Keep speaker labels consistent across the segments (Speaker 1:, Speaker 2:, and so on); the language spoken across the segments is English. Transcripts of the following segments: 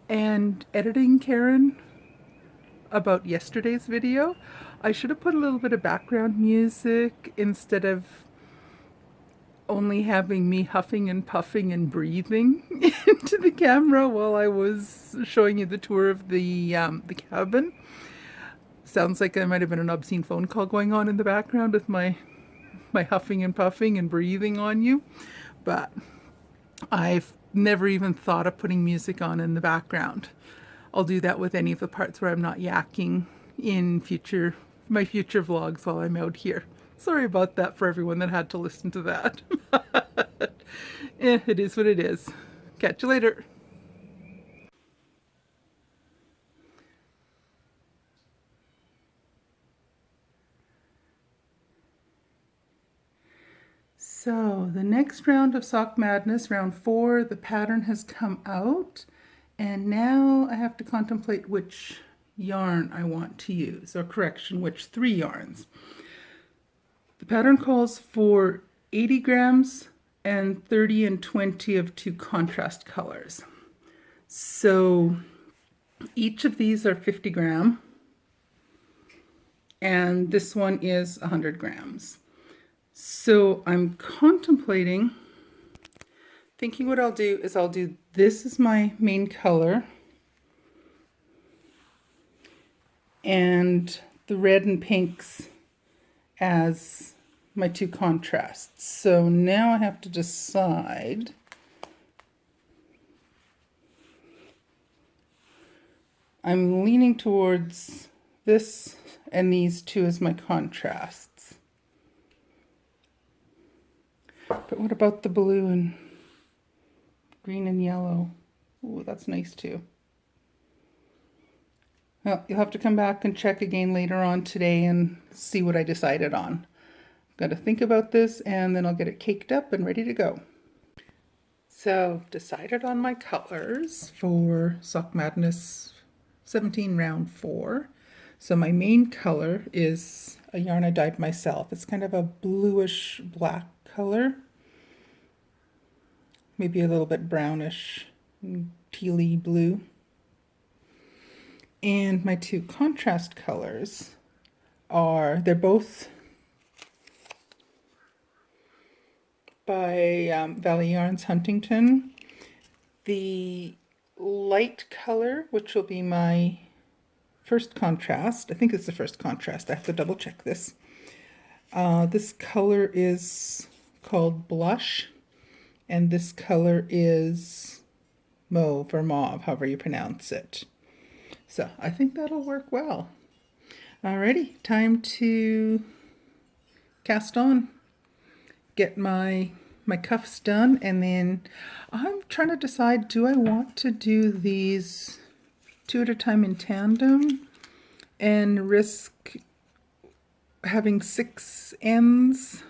Speaker 1: And editing, Karen, about yesterday's video, I should have put a little bit of background music instead of only having me huffing and puffing and breathing into the camera while I was showing you the tour of the cabin. Sounds like there might have been an obscene phone call going on in the background with my huffing and puffing and breathing on you, but I've never even thought of putting music on in the background. I'll do that with any of the parts where I'm not yakking in my future vlogs while I'm out here. Sorry about that for everyone that had to listen to that. It is what it is. Catch you later. So the next round of Sock Madness, round 4, the pattern has come out, and now I have to contemplate which yarn I want to use, or correction, which 3 yarns. The pattern calls for 80 grams and 30 and 20 of 2 contrast colors. So each of these are 50 gram, and this one is 100 grams. So I'm contemplating, thinking what I'll do is this is my main color, and the red and pinks as my 2 contrasts. So now I have to decide I'm leaning towards this and these 2 as my contrasts. But what about the blue and green and yellow? Oh, that's nice too. Well, you'll have to come back and check again later on today and see what I decided on. Got to think about this, and then I'll get it caked up and ready to go. So, decided on my colors for Sock Madness 17 round 4. So my main color is a yarn I dyed myself. It's kind of a bluish black color. Maybe a little bit brownish, tealy blue. And my 2 contrast colors they're both by Valley Yarns Huntington. The light color, which will be my first contrast, I think it's the first contrast, I have to double check this. This color is called Blush, and this color is Mauve or Mauve, however you pronounce it. So I think that'll work well. Alrighty, time to cast on. Get my cuffs done, and then I'm trying to decide, do I want to do these 2 at a time in tandem and risk having 6 ends?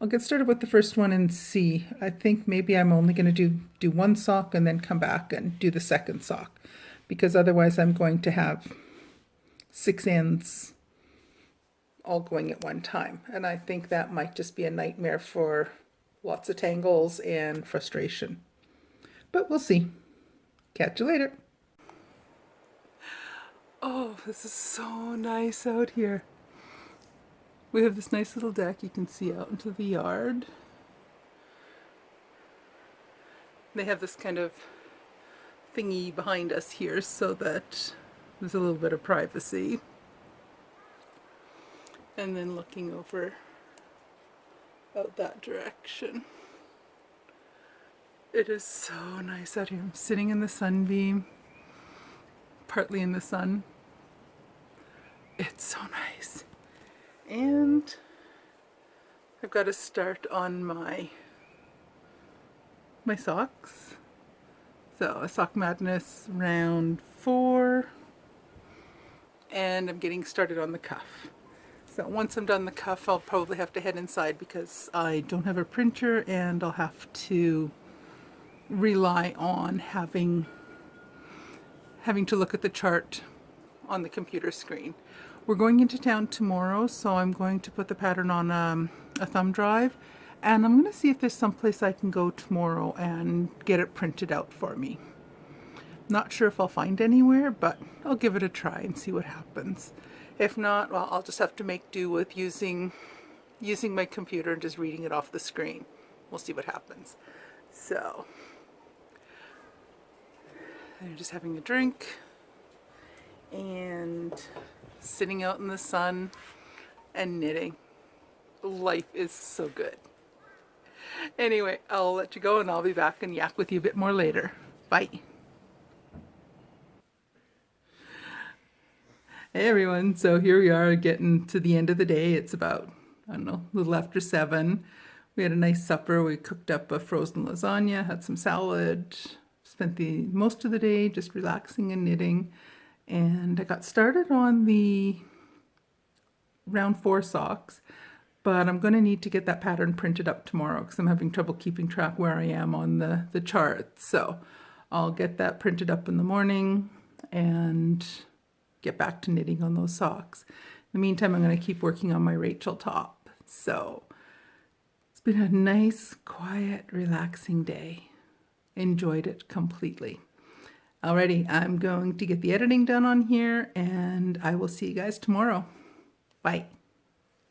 Speaker 1: I'll get started with the first one and see. I think maybe I'm only going to do 1 sock and then come back and do the second sock, because otherwise I'm going to have 6 ends all going at one time, and I think that might just be a nightmare for lots of tangles and frustration. But we'll see. Catch you later. Oh, this is so nice out here. We have this nice little deck you can see out into the yard. They have this kind of thingy behind us here so that there's a little bit of privacy. And then looking over out that direction. It is so nice out here. I'm sitting in the sunbeam, partly in the sun. It's so nice. And I've got to start on my socks. So a Sock Madness round 4, and I'm getting started on the cuff. So once I'm done the cuff, I'll probably have to head inside because I don't have a printer, and I'll have to rely on having to look at the chart on the computer screen. We're going into town tomorrow, so I'm going to put the pattern on a thumb drive And I'm going to see if there's someplace I can go tomorrow and get it printed out for me. Not sure if I'll find anywhere, but I'll give it a try and see what happens. If not, well, I'll just have to make do with using my computer and just reading it off the screen. We'll see what happens. So, I'm just having a drink and sitting out in the sun and knitting. Life is so good. Anyway, I'll let you go and I'll be back and yak with you a bit more later. Bye. Hey everyone, so here we are getting to the end of the day. It's about, I don't know, a little after 7. We had a nice supper. We cooked up a frozen lasagna, had some salad, spent the most of the day just relaxing and knitting. And I got started on the round 4 socks, but I'm going to need to get that pattern printed up tomorrow because I'm having trouble keeping track where I am on the chart. So I'll get that printed up in the morning and get back to knitting on those socks. In the meantime, I'm going to keep working on my Rachel top. So it's been a nice, quiet, relaxing day. Enjoyed it completely. Alrighty, I'm going to get the editing done on here and I will see you guys tomorrow. Bye.